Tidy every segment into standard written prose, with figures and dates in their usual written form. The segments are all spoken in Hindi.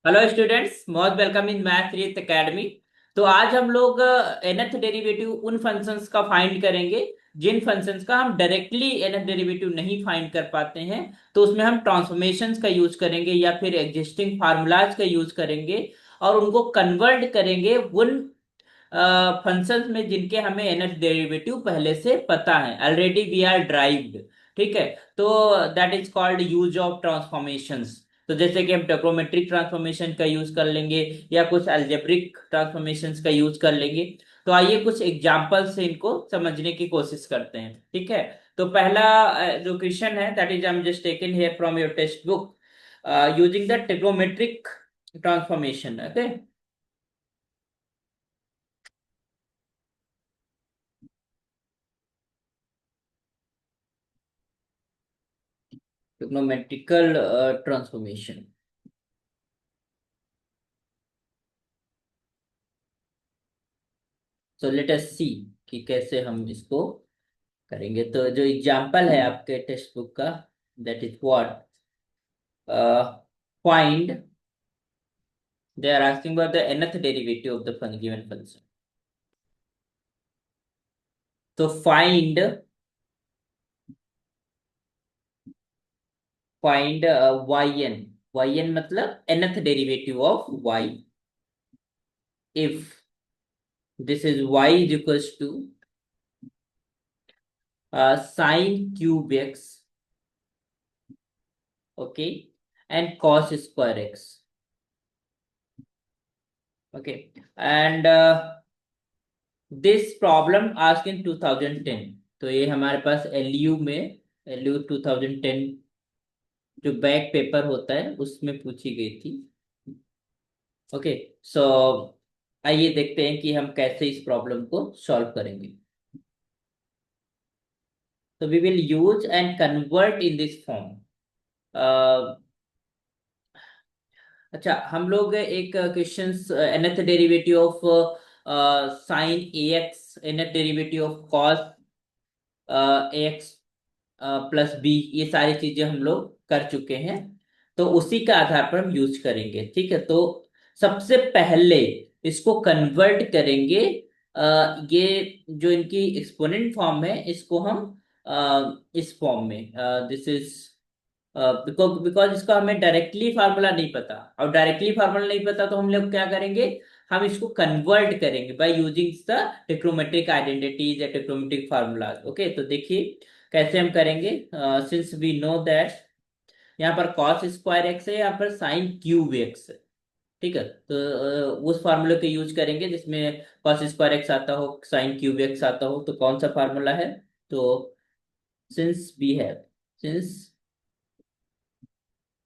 हेलो स्टूडेंट्स, बहुत वेलकम इन मैथ रीत एकेडमी। तो आज हम लोग nth डेरिवेटिव उन फंक्शंस का फाइंड करेंगे जिन फंक्शंस का हम डायरेक्टली nth डेरिवेटिव नहीं फाइंड कर पाते हैं। तो उसमें हम ट्रांसफॉर्मेशंस का यूज करेंगे या फिर एग्जिस्टिंग फार्मूलाज का यूज करेंगे और उनको कन्वर्ट करेंगे उन फंक्शंस में जिनके हमें nth डेरिवेटिव पहले से पता है, ऑलरेडी वी आर ड्राइव्ड। ठीक है। तो that is called use of transformations. तो जैसे कि हम ट्रिग्नोमेट्रिक ट्रांसफॉर्मेशन का यूज कर लेंगे या कुछ अलजेब्रिक ट्रांसफॉर्मेशंस का यूज कर लेंगे। तो आइए कुछ एग्जांपल से इनको समझने की कोशिश करते हैं। ठीक है। तो पहला जो क्वेश्चन है that is I am just taken here from your textbook using the trigonometric transformation. Okay. Trigonometrical transformation. So let us see कि कैसे हम इसको करेंगे। तो जो एग्जांपल है आपके टेक्स्ट बुक का that is what find they are asking about the nth derivative of the given function। तो फाइंड yn मतलब nth derivative of y if this is y is equals to sin cube x, okay, and cos square x, okay, and this problem ask in 2010। तो ये हमारे पास एलयू में एलयू 2010 जो बैक पेपर होता है उसमें पूछी गई थी। ओके। सो आइए देखते हैं कि हम कैसे इस प्रॉब्लम को सॉल्व करेंगे। तो we will use and convert in this form. अच्छा, हम लोग एक question nth derivative of sine a x, nth derivative of cos x plus b, ये सारी चीजें हम लोग कर चुके हैं। तो उसी के आधार पर हम यूज करेंगे। ठीक है। तो सबसे पहले इसको कन्वर्ट करेंगे। ये जो इनकी एक्सपोनेंट फॉर्म है इसको हम इस फॉर्म में दिस इज बिकॉज बिकॉज इसका हमें डायरेक्टली फार्मूला नहीं पता। और डायरेक्टली फार्मूला नहीं पता तो हम लोग क्या करेंगे, हम इसको कन्वर्ट करेंगे by using the trigonometric identities या ट्रिग्नोमेट्रिक फार्मूलाज। ओके। तो देखिए कैसे हम करेंगे। सिंस वी नो दैट यहाँ पर कॉस स्क्वायर एक्स है, यहाँ पर साइन क्यूब एक्स है। ठीक है। तो उस फार्मूले को यूज करेंगे जिसमें कॉस स्क्वायर एक्स आता हो, साइन क्यूब एक्स आता हो। तो कौन सा फार्मूला है? तो since we have since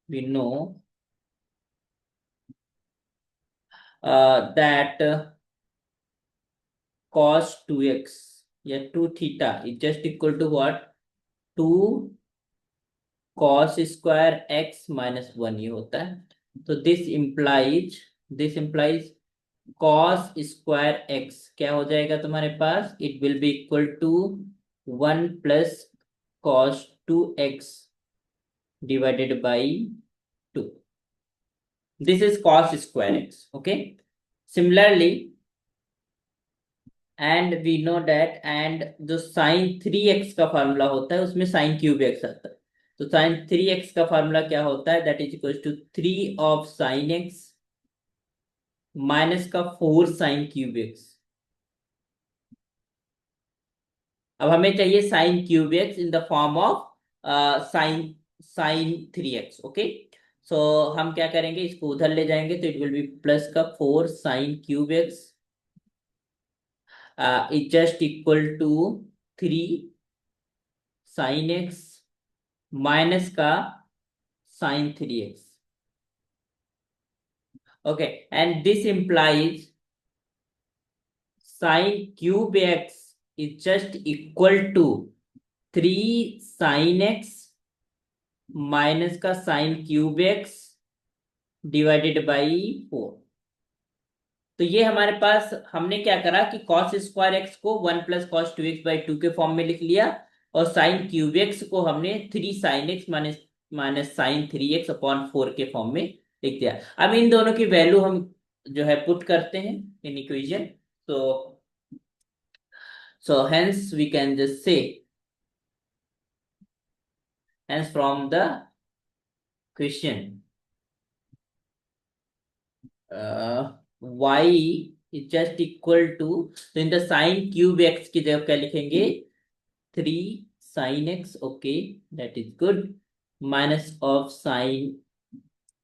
we know that cos 2x या 2 थीटा is just equal to what? 2 cos square x minus 1 ये होता है। तो this implies cos square x क्या हो जाएगा तुम्हारे पास? It will be equal to 1 plus cos 2x divided by 2। This is cos square x। Okay. Similarly and we know that, and जो साइन 3x का फार्मूला होता है उसमें साइन क्यूब एक्स आता है। तो साइन 3x का फार्मूला क्या होता है? That is equal to 3 of sine x minus का 4 साइन क्यूब एक्स। अब हमें चाहिए sine cube x in the form of sine sine 3x। Okay. So हम क्या करेंगे, इसको उधर ले जाएंगे तो इट विल बी प्लस का 4 sine cube x is just equal to 3 sine x minus का sine 3x। Okay. And this implies sine cube x is just equal to 3 sine x minus का sine cube x divided by 4। तो ये हमारे पास हमने क्या करा कि cos स्क्वायर एक्स को 1 प्लस कॉस 2x/2 के फॉर्म में लिख लिया और साइन क्यूब एक्स को हमने 3 sine x minus minus sine 3x upon 4 के फॉर्म में लिख दिया। अब इन दोनों की वैल्यू हम जो है पुट करते हैं इन इक्वेशन। तो hence we can just say, hence from the question, y is just equal to, तो in the sign cube x की जगह क्या लिखेंगे, 3 sin x, okay, that is good, minus of sine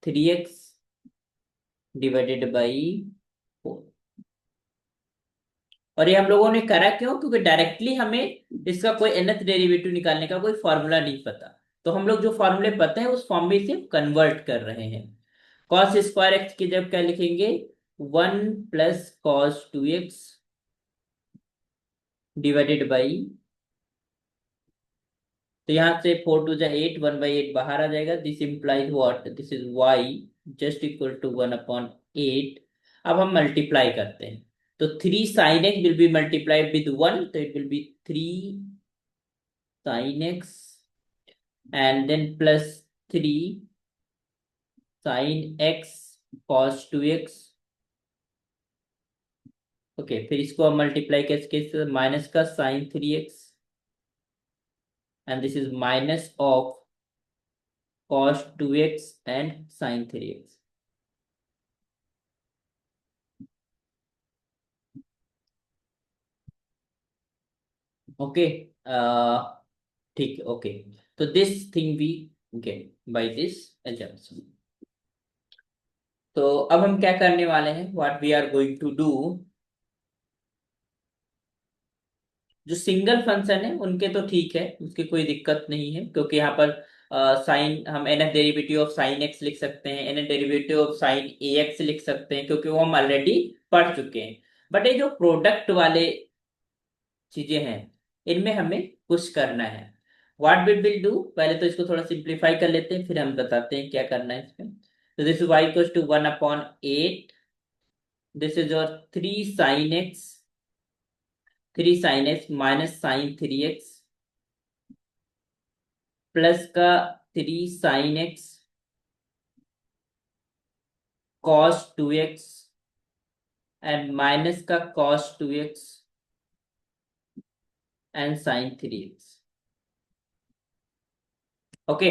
3x divided by 4। और ये हम लोगों ने करा क्यों, क्योंकि डायरेक्टली हमें इसका कोई nth डेरिवेटिव निकालने का कोई फॉर्मूला नहीं पता। तो हम लोग जो फॉर्मूले पता है उस फॉर्म में इसे कन्वर्ट कर रहे हैं। कॉस स्क्वायर एक्स की जब क्या लिखेंगे, 1 + cos 2x डिवाइडेड बाई, तो यहां से 4 × 2 = 8, 1/8 बाहर आ जाएगा। This implies what, this is y just equal to 1/8। अब हम मल्टीप्लाई करते हैं, तो 3 sin x will be multiplied with 1, तो it will B 3 sin x, and then plus 3 sin x cos 2x। ओके, फिर इसको हम मल्टीप्लाई कैसे, माइनस का sin 3x, and this is minus of cos 2x and sin 3x। Okay, ठीक है, ओके। तो this thing we get by this assumption. तो अब हम क्या करने वाले हैं, what we are going to do, जो सिंगल फंक्शन है उनके तो ठीक है, उसकी कोई दिक्कत नहीं है, क्योंकि यहाँ पर साइन हम nth derivative of sine x लिख सकते हैं, nth derivative of sine a x लिख सकते हैं, क्योंकि वो हम ऑलरेडी पढ़ चुके हैं। बट ये जो प्रोडक्ट वाले चीजें हैं, इनमें हमें कुछ करना है। व्हाट वी विल डू, पहले तो इसको थोड़ा सिंप्लीफाई कर लेते हैं, फिर हम बताते हैं क्या करना है इसमें। तो this y equals to 1/8, this is your 3 sin x, 3 sin x minus sin 3x, plus का 3 sin x cos 2x, and minus का cos 2x and sin 3x। Okay,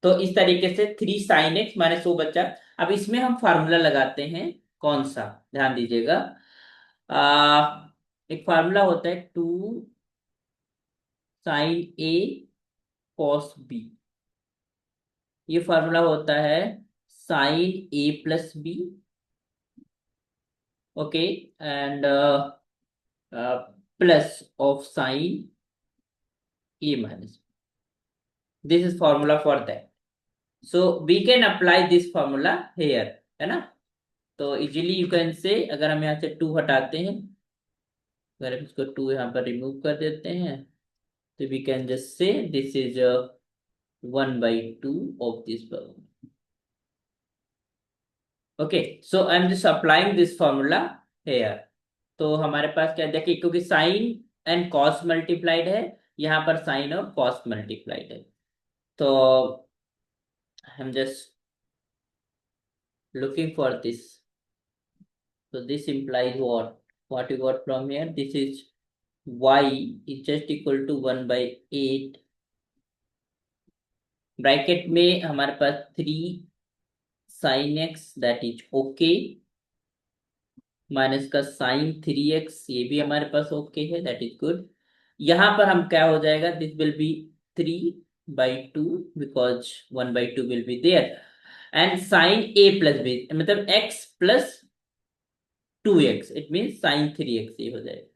तो इस तरीके से 3 sin x माइनस वो बच्चा। अब इसमें हम फार्मूला लगाते हैं, कौन सा, ध्यान दीजिएगा। एक फार्मूला होता है 2 sin A cos B। ये फार्मूला होता है sin A + B, okay, and plus of sin A - B। This is formula for that. So we can apply this formula here, है ना। तो इजीली यू कैन से, अगर हम यहाँ से 2 हटाते हैं, अगर हम इसको 2 यहाँ पर रिमूव कर देते हैं, तो we can just say this is 1/2 of this formula. Okay, so I am just applying this formula here. तो हमारे पास क्या, देखिए, क्योंकि साइन एंड कॉस मल्टीप्लाइड है, यहाँ पर साइन और कॉस मल्टीप्लाइड है, तो हम just looking for this. So this implies what? What you got from here? This is y is just equal to 1/8, bracket में हमारे पास 3 sin x, that is okay, minus का sin 3x, ये भी हमारे पास ओके है, दैट इज गुड। यहाँ पर हम क्या हो जाएगा, this will be 3/2, because 1/2 will be there, and sin A + B, मतलब x + 2x, it mean sin 3x, ये हो जाएगा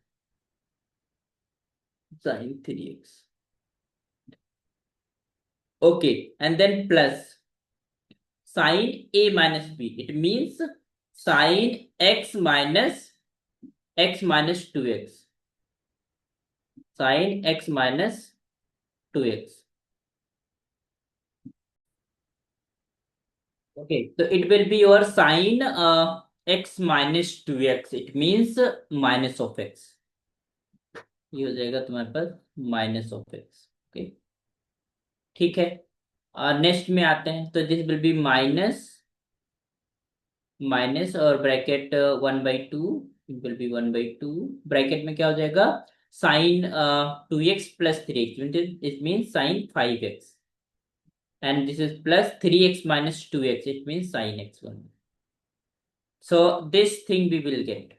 sin 3x, okay, and then plus sin A - B, it means sin x - 2x, sin x - 2x, okay, so it will be your sin x - 2x, it means minus of x, ये हो जाएगा तुम्हारे पास माइनस ऑफ एक्स। ओके, ठीक है। नेक्स्ट में आते हैं, तो this will be minus minus और bracket 1/2, it will be 1/2, bracket में क्या हो जाएगा, sine 2x plus 3x, it mean sine 5x, and this is plus 3x minus 2x, it means sin x1. So this thing we will get.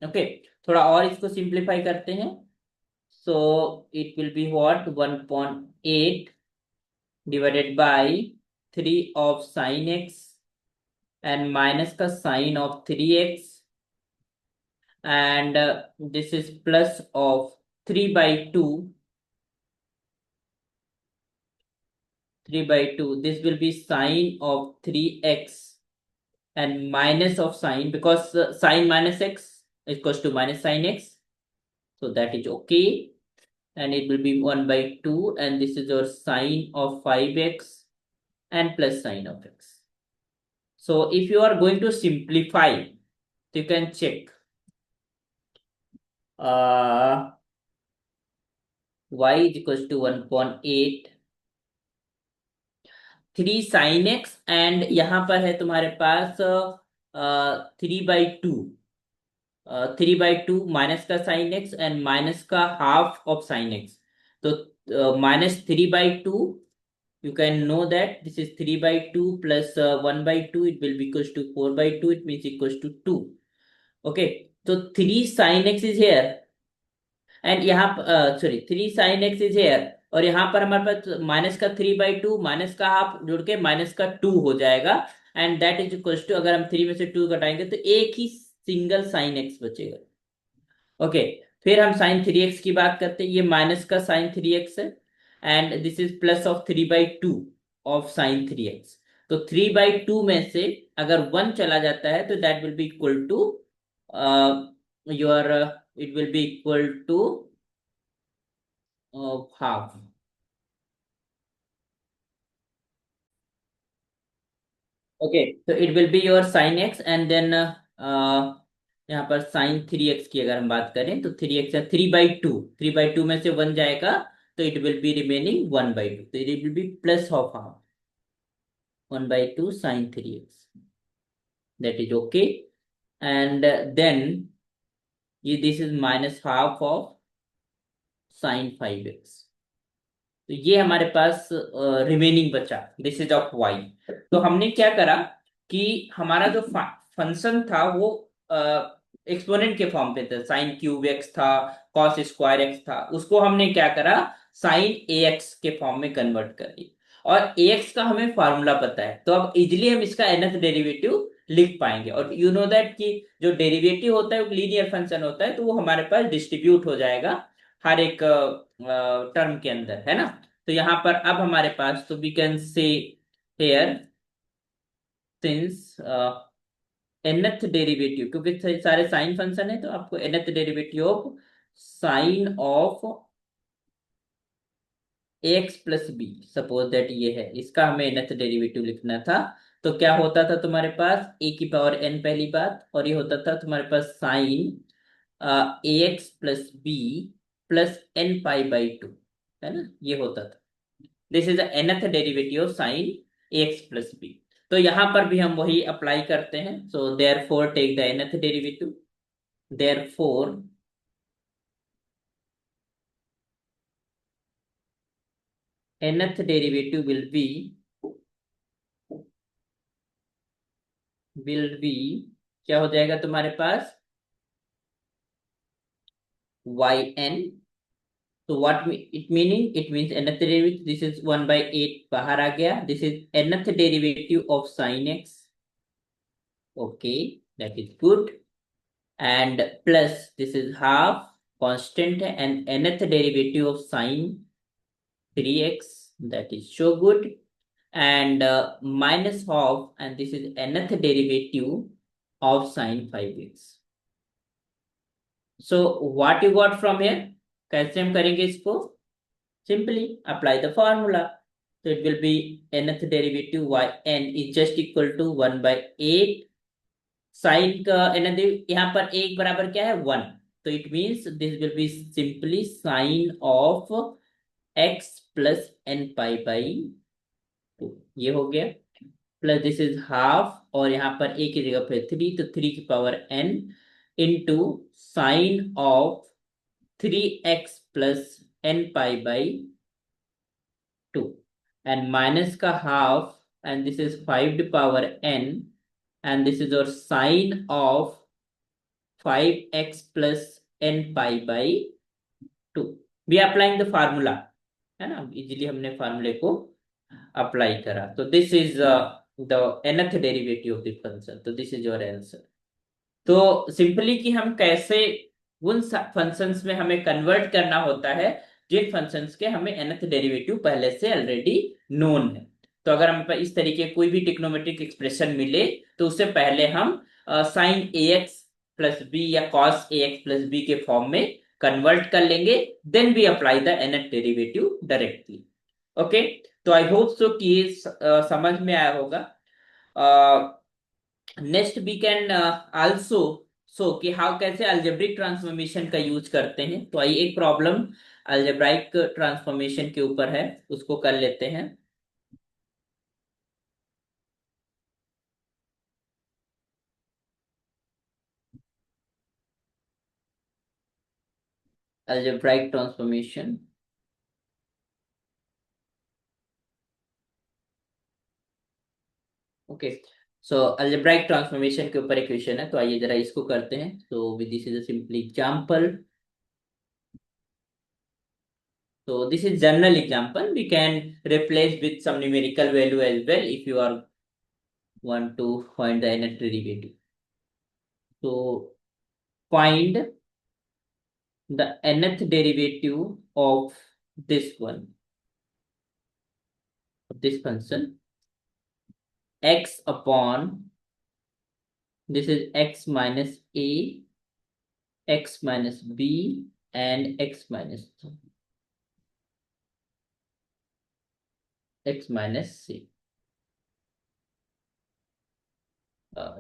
Okay, थोड़ा और इसको सिंप्लीफाई करते हैं. So it will be what, 1.8 divided by 3 of sin x and minus का sin of 3x, and this is plus of 3/2, 3/2, this will be sin of 3x and minus of sine, because sine minus x is equals to minus sine x, so that is okay, and it will be 1/2, and this is your sine of 5x and plus sine of x. So if you are going to simplify, you can check y is equals to 1.8, 3 sin x, and यहाँ पर है तुम्हारे पास 3/2, 3/2 माइनस का साइन एक्स एंड माइनस का हाफ ऑफ साइन एक्स. तो minus 3/2, you can know that this is 3/2 plus 1/2, it will be equals to 4/2, it means equals to 2. Okay, so 3 sin x is here, and यहाँ sorry 3 sin x is here, और यहाँ पर हमारे पास माइनस का 3/2 माइनस का हाफ जुड़ के माइनस का 2 हो जाएगा, and that is equals to, अगर हम 3 में से 2 घटाएंगे तो एक ही सिंगल साइन एक्स बचेगा. ओके, फिर हम साइन 3x की बात करते हैं, ये माइनस का साइन 3x है, and this is plus of 3/2 of sine 3x. तो 3/2 में से अगर 1 चला जाता है तो that will be equal to your, it will be equal to half. Okay, तो it will be your sine x, and then यहाँ पर साइन 3x की अगर हम बात करें तो 3x है 3/2, 3/2 में से 1 जाएगा तो इट विल बी रिमेनिंग 1/2, तो it will B plus of half, 1/2 sin 3x, that is okay, and then this is minus half of sin 5x. तो ये हमारे पास रिमेनिंग बचा, दिस इज ऑफ y. तो हमने क्या करा कि हमारा जो फंक्शन था वो एक्सपोनेंट के फॉर्म पे था, साइन क्यूब एक्स था, कॉस स्क्वायर एक्स था, उसको हमने क्या करा, साइन ए एक्स के फॉर्म में कन्वर्ट कर दिया, और ए एक्स का हमें फॉर्मूला पता है, तो अब इजिली हम इसका nth डेरिवेटिव लिख पाएंगे. और यू नो दैट कि जो डेरिवेटिव होता है वो लीनियर फंक्शन होता है, तो वो हमारे पास डिस्ट्रीब्यूट हो जाएगा हर एक टर्म के अंदर, है ना. तो यहां पर अब हमारे पास, तो we can say here, since nth derivative, क्योंकि सारे साइन फंक्शन है तो आपको nth derivative of sine of x plus b, suppose that ये है, इसका हमें nth डेरिवेटिव लिखना था. तो क्या होता था तुम्हारे पास, ए की पावर n पहली बात, और ये होता था तुम्हारे पास sine a x plus b plus n pi by two, है ना, ये होता था. This is the nth derivative of sine x plus b. तो यहां पर भी हम वही अप्लाई करते हैं, so therefore take the nth derivative, therefore nth derivative will be क्या हो जाएगा तुम्हारे पास, yn. तो what it meaning, it means nth derivative, this is 1/8 बाहर आ गया, this is nth derivative of sin x. Okay, that is good, and plus this is half constant है, and nth derivative of sin 3x, that is so good, and minus half, and this is nth derivative of sin 5x. So what you got from here, कैसे हम करेंगे इसको, simply apply the formula. So it will be nth derivative y n is just equal to 1/8 sin का nth, यहाँ पर एक बराबर क्या है 1, तो it means this will be simply sin of x plus n pi by 2, ये हो गया. प्लस दिस इज हाफ, और यहाँ पर ए की जगह पे 3, तो 3 की power n into sine of 3x plus n pi by 2, and minus का half, and this is 5 to power n, and this is और sine of 5x plus n pi by 2। We applying the formula, है ना, इजीली हमने फार्मूले को अप्लाई करा। तो this is the nth derivative of the function, तो दिस इज योर आंसर। तो सिंपली कि हम कैसे उन फंक्शंस में हमें कन्वर्ट करना होता है जिन फंक्शंस के हमें nth डेरिवेटिव पहले से ऑलरेडी नोन है। तो अगर हमें इस तरीके कोई भी ट्रिग्नोमेट्रिक एक्सप्रेशन मिले, तो उससे पहले हम साइन ax प्लस बी या कॉस ax प्लस बी के फॉर्म में कन्वर्ट कर लेंगे, then we apply the nth derivative directly. Okay, तो आई होप सो कि ये समझ में आया होगा। Next we can also show कि हाउ कैसे अलजेब्रिक ट्रांसफॉर्मेशन का यूज करते हैं। तो आइए एक प्रॉब्लम अलजेब्राइक ट्रांसफॉर्मेशन के ऊपर है, उसको कर लेते हैं। Algebraic transformation, okay. So algebraic transformation के ऊपर एक क्वेश्चन है, तो आइए जरा इसको करते हैं। तो with this is a simple example. So this is general example. We can replace with some numerical value as well if you are want to find the nth derivative. So find the nth derivative of this one, of this function, x upon, this is x minus a, x minus b, and x minus c.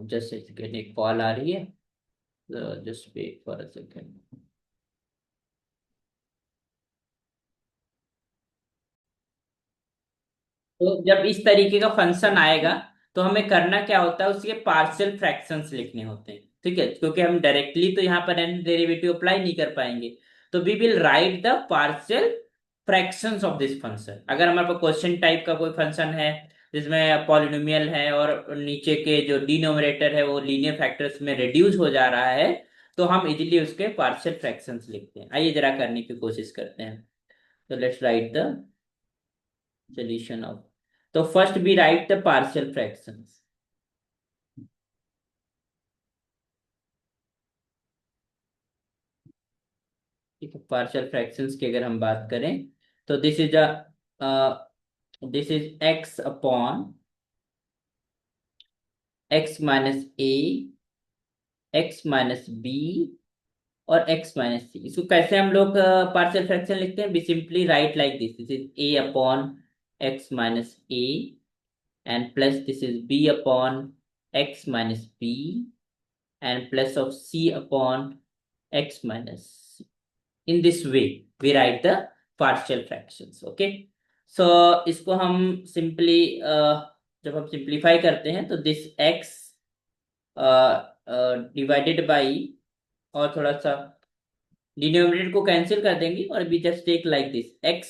Just a second, एक कॉल आ रही है, just wait for a second. तो जब इस तरीके का फंक्शन आएगा, तो हमें करना क्या होता है, उसके पार्शियल फ्रैक्शंस लिखने होते हैं, ठीक है, क्योंकि हम डायरेक्टली तो यहाँ पर एन डेरिवेटिव अप्लाई नहीं कर पाएंगे। तो we will write the partial fractions of this function. अगर हमारे पास क्वेश्चन टाइप का कोई फंक्शन है जिसमें पॉलिनोमियल है और नीचे के जो डिनोमिनेटर है वो लीनियर फैक्टर्स में रिड्यूस हो जा रहा है, तो हम इजीली उसके पार्शियल फ्रैक्शंस लिखते हैं। आइए जरा करने की कोशिश करते हैं। तो let's write the solution of, so first we write the partial fractions। ठीक है, पार्शियल फ्रैक्शंस की अगर हम बात करें, तो this is x upon x minus a, x minus b, और एक्स माइनस सी। इसको कैसे हम लोग पार्शियल फ्रैक्शन लिखते हैं, we simply write like this, this is a upon x minus a, and plus this is b upon x minus b, and plus of c upon x minus c. In this way we write the partial fractions। okay, so इसको हम सिंपली जब हम सिंप्लीफाई करते हैं, तो दिस x डिवाइडेड बाई, और थोड़ा सा डिनोमिनेटर को कैंसिल कर देंगे, और we just take like this x,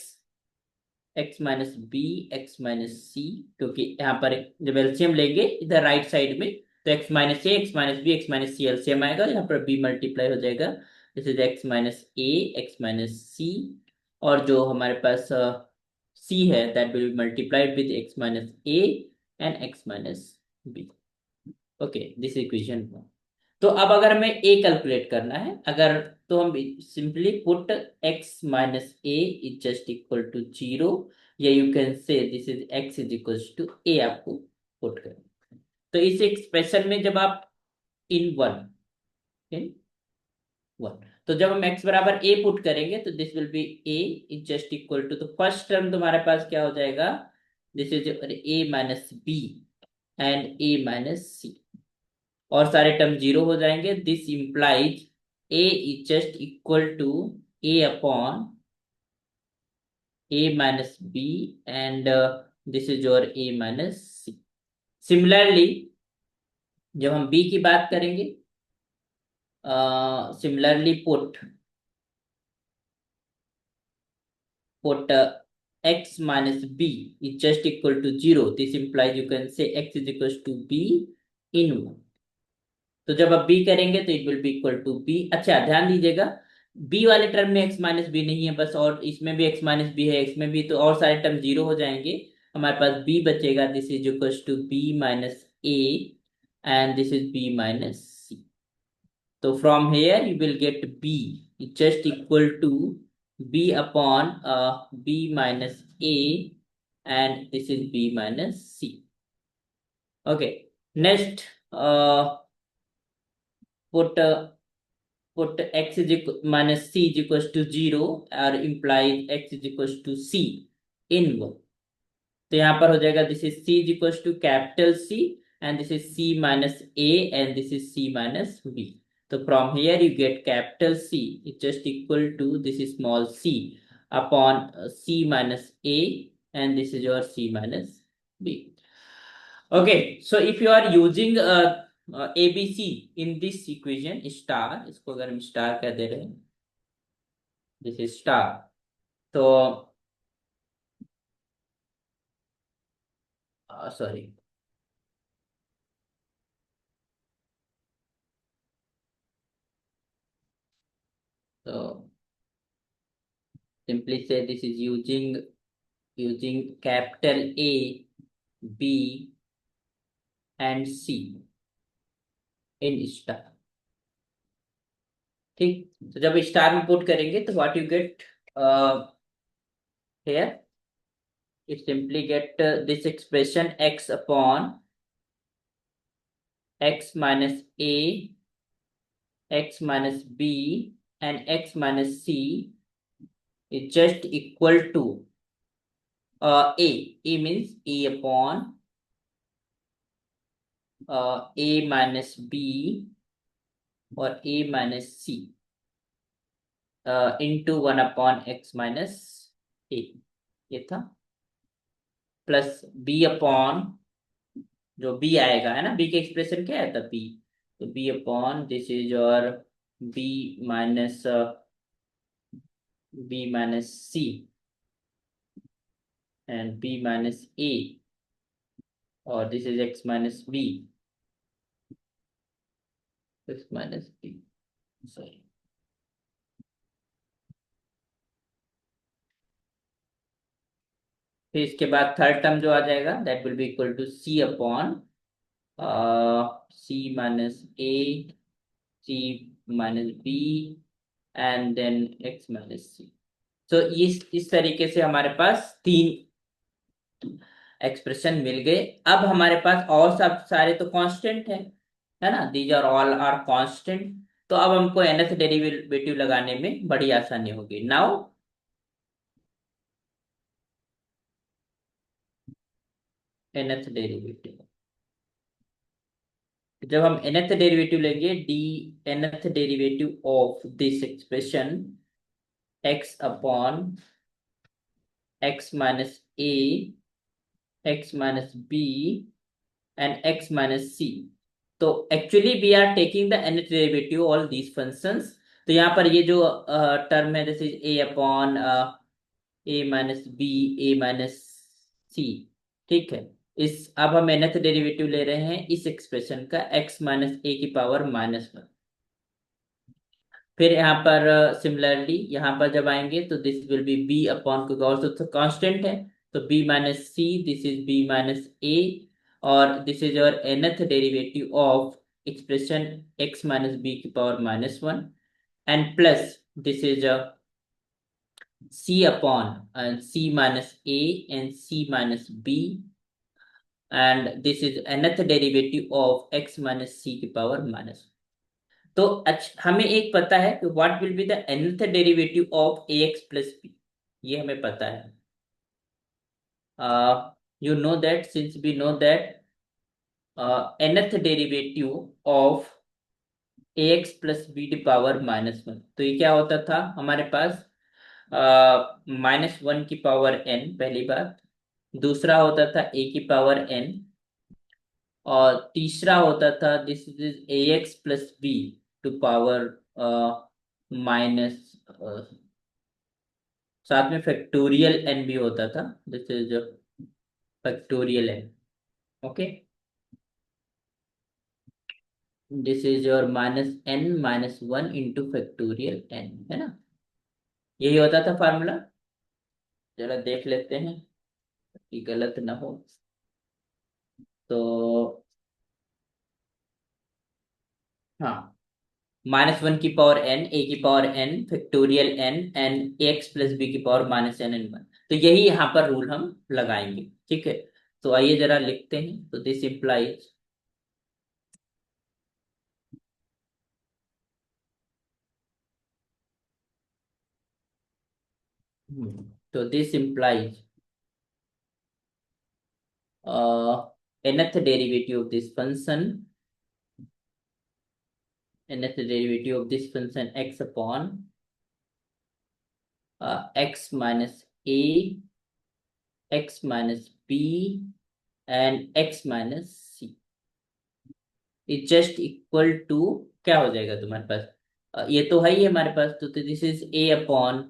x minus b, x minus c, क्योंकि यहाँ पर जब एलसीएम लेंगे इधर राइट साइड में, तो x minus a, x minus b, x minus c LCM आएगा, यहाँ पर बी मल्टीप्लाई हो जाएगा, this is x minus a, x minus c, और जो हमारे पास सी है that will be multiplied with x minus a and x minus b. Okay, this equation. तो अब अगर हमें ए कैलकुलेट करना है, अगर, तो हम simply put x minus a is just equal to 0, या you can say this is x is equal to a, आपको पुट करना। तो इस एक्सप्रेशन में जब आप इन इन वन, तो जब हम x बराबर a पुट करेंगे, तो this will be a is just equal to, तो फर्स्ट टर्म तुम्हारे पास क्या हो जाएगा, this is a minus b and a minus c, और सारे टर्म जीरो हो जाएंगे। This implies a is just equal to a upon a minus b, and this is your a minus c. Similarly जब हम बी की बात करेंगे, similarly put x minus b is just equal to 0. This implies you can say x is equals to b in 1. तो जब आप b करेंगे तो it will be equal to b। अच्छा ध्यान दीजिएगा, b वाले टर्म में x माइनस बी नहीं है बस, और इसमें भी x माइनस बी है, इसमें भी, तो और सारे टर्म जीरो हो जाएंगे। हमारे पास b बचेगा, this is equal to b minus a and this is b minus c। तो from here you will get b just equal to b upon b minus a and this is b minus c। Okay, next put put x is equal minus c is equals to 0 और implies x is equals to c in 1। तो यहाँ पर हो जाएगा this is c is equals to capital C and this is c minus a and this is c minus b। तो from here you get capital C is just equal to this is small c upon c minus a and this is your c minus b। Okay, so if you are using ABC in this equation star, इसको अगर हम स्टार कह दे रहे हैं, दिस इज स्टार, तो सॉरी, तो simply say this is using capital A, B and C in star। ठीक, तो जब स्टार में पुट करेंगे तो what you get here, it simply get this expression x upon x minus a, x minus b and x minus c is just equal to a means a upon a minus b or a minus c into 1 upon x minus a, ये था, प्लस b अपॉन जो b आएगा है ना, b के एक्सप्रेशन क्या है था b, तो b अपॉन दिस इज और b minus c and b minus a और दिस इज x minus b, x minus b, sorry. फिर इसके बाद थर्ड टर्म जो आ जाएगा that will be equal to c upon c minus a, c minus b and then x minus c। तो इस तरीके से हमारे पास तीन एक्सप्रेशन मिल गए। अब हमारे पास और सब सारे तो कांस्टेंट है ना, these are all are constant. तो अब हमको nth डेरिवेटिव लगाने में बड़ी आसानी होगी। नाउ nth डेरिवेटिव, जब हम nth डेरिवेटिव लेंगे the nth derivative of this expression x upon x minus a, x minus b and x minus c। तो actually we are taking the nth derivative all these functions. तो यहाँ पर ये जो टर्म है जैसे a upon a minus b, a minus c, ठीक है, इस अब हम nth डेरिवेटिव ले रहे हैं इस एक्सप्रेशन का x माइनस a की पावर -1। फिर यहाँ पर सिमिलरली यहाँ पर जब आएंगे तो this will be b upon, क्योंकि और तो कांस्टेंट है, तो b minus c, this is b minus a और this is your nth derivative of expression x minus b की power -1 and plus this is c upon c minus a and c minus b and this is nth derivative of x minus c की पावर -1। तो अच्छा हमें एक पता है कि what will be the nth derivative of ax plus b, ये हमें पता है। You know that since we know that nth derivative of ax plus b की पावर -1, तो ये क्या होता था हमारे पास, -1 की पावर n पहली बात, दूसरा होता था a की पावर n और तीसरा होता था this is a x plus b to power minus, साथ में फैक्टोरियल एन भी होता था, this is factorial n. Okay, this is your -n - 1 into factorial n, है ना? यही होता था फार्मूला। जरा देख लेते हैं कि गलत ना हो। तो हाँ, -1 की पावर n, a की power n factorial n and x plus b की पावर -n n 1। तो यही यहाँ पर रूल हम लगाएंगे, ठीक है? तो आइए जरा लिखते हैं। तो दिस इम्प्लाइज, तो this implies nth derivative of this function, nth derivative of this function x upon x minus a, x minus b and x minus c is just equal to, क्या हो जाएगा तुम्हारे पास? ये तो है ही हमारे पास, तो this is a upon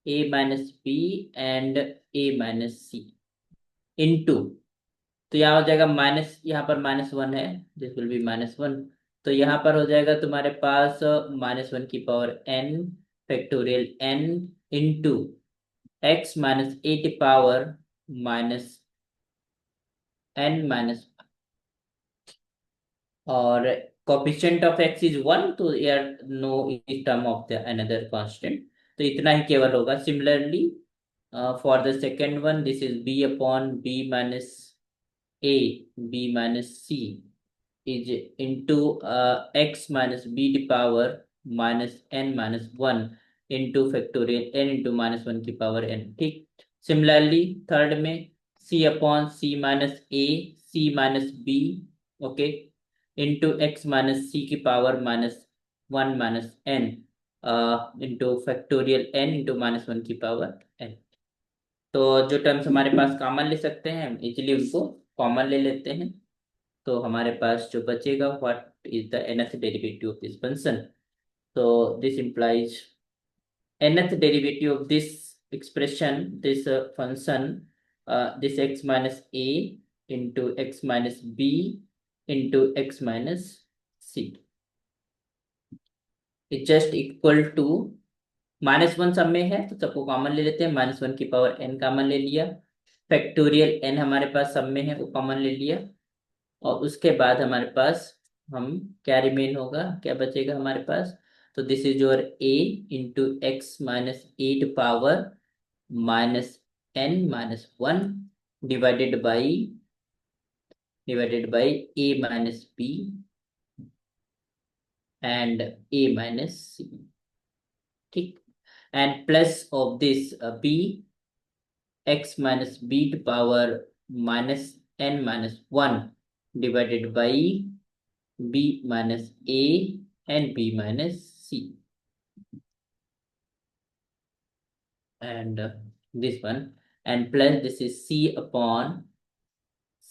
a minus b and a minus c into, तो यहाँ हो जाएगा माइनस, यहाँ पर -1 है, दिस विल बी -1। तो यहाँ पर हो जाएगा तुम्हारे पास -1 की power n factorial n into x minus a to power minus n minus, और कोफिशिएंट ऑफ x इज 1, तो यार no is term of the another constant, तो इतना ही केवल होगा। Similarly for the second one this is b upon b minus a, b minus c is into x minus b to power minus n minus 1 into factorial n into -1 की पावर n, ठीक। सिमिलरली थर्ड में c upon c minus a, c minus b, okay, into x minus c की power -1 minus n into factorial n into -1 की पावर n। तो जो टर्म्स हमारे पास कॉमन ले सकते हैं हम इजिली उनको कॉमन ले लेते हैं। तो हमारे पास जो बचेगा, what is the nth derivative of this function? तो this implies nth derivative of this expression, this function, this x minus a into x minus b into x minus c is just equal to, -1 सब में है तो सबको कॉमन ले लेते हैं, -1 की पावर n कॉमन ले लिया, फैक्टोरियल n हमारे पास सब में है वो कॉमन ले लिया, और उसके बाद हमारे पास हम क्या रिमेन होगा, क्या बचेगा हमारे पास? तो this is your a into x minus a to power minus n - 1 divided by a minus b and a minus c, ठीक। And plus of this b, x minus b to power -n - 1 divided by b minus a and b minus c, and this one, and plus this is c upon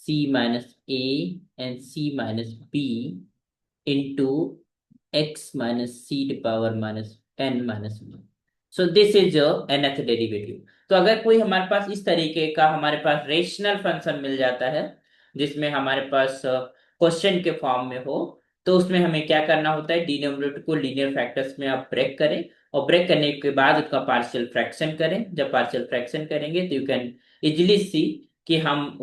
c minus a and c minus b into x minus c to power minus n minus 1। So this is nth derivative. तो अगर कोई हमारे पास इस तरीके का हमारे पास रेशनल फंक्शन मिल जाता है जिसमें हमारे पास क्वेश्चन के फॉर्म में हो, तो उसमें हमें क्या करना होता है, डिनोमिनेटर को लीनियर फैक्टर्स में आप ब्रेक करें, और ब्रेक करने के बाद उसका पार्शियल फ्रैक्शन करें। जब पार्शियल फ्रैक्शन करेंगे तो यू कैन इजिली सी कि हम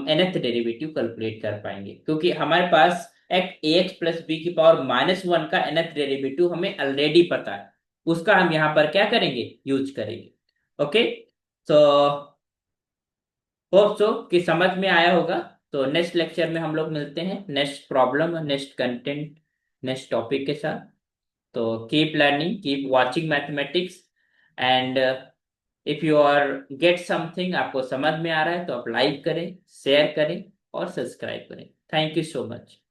nth डेरिवेटिव कैलकुलेट कर पाएंगे, क्योंकि हमारे पास एक्स प्लस बी की पावर -1 का nth डेरिवेटिव हमें ऑलरेडी पता है, उसका हम यहाँ पर क्या करेंगे, यूज करेंगे। ओके, तो होप सो कि समझ में आया होगा। तो नेक्स्ट लेक्चर में हम लोग मिलते हैं next problem, next content, next topic के साथ। तो keep learning, keep watching mathematics, and if you are get something, आपको समझ में आ रहा है तो आप लाइक करें, शेयर करें और सब्सक्राइब करें। Thank you so much.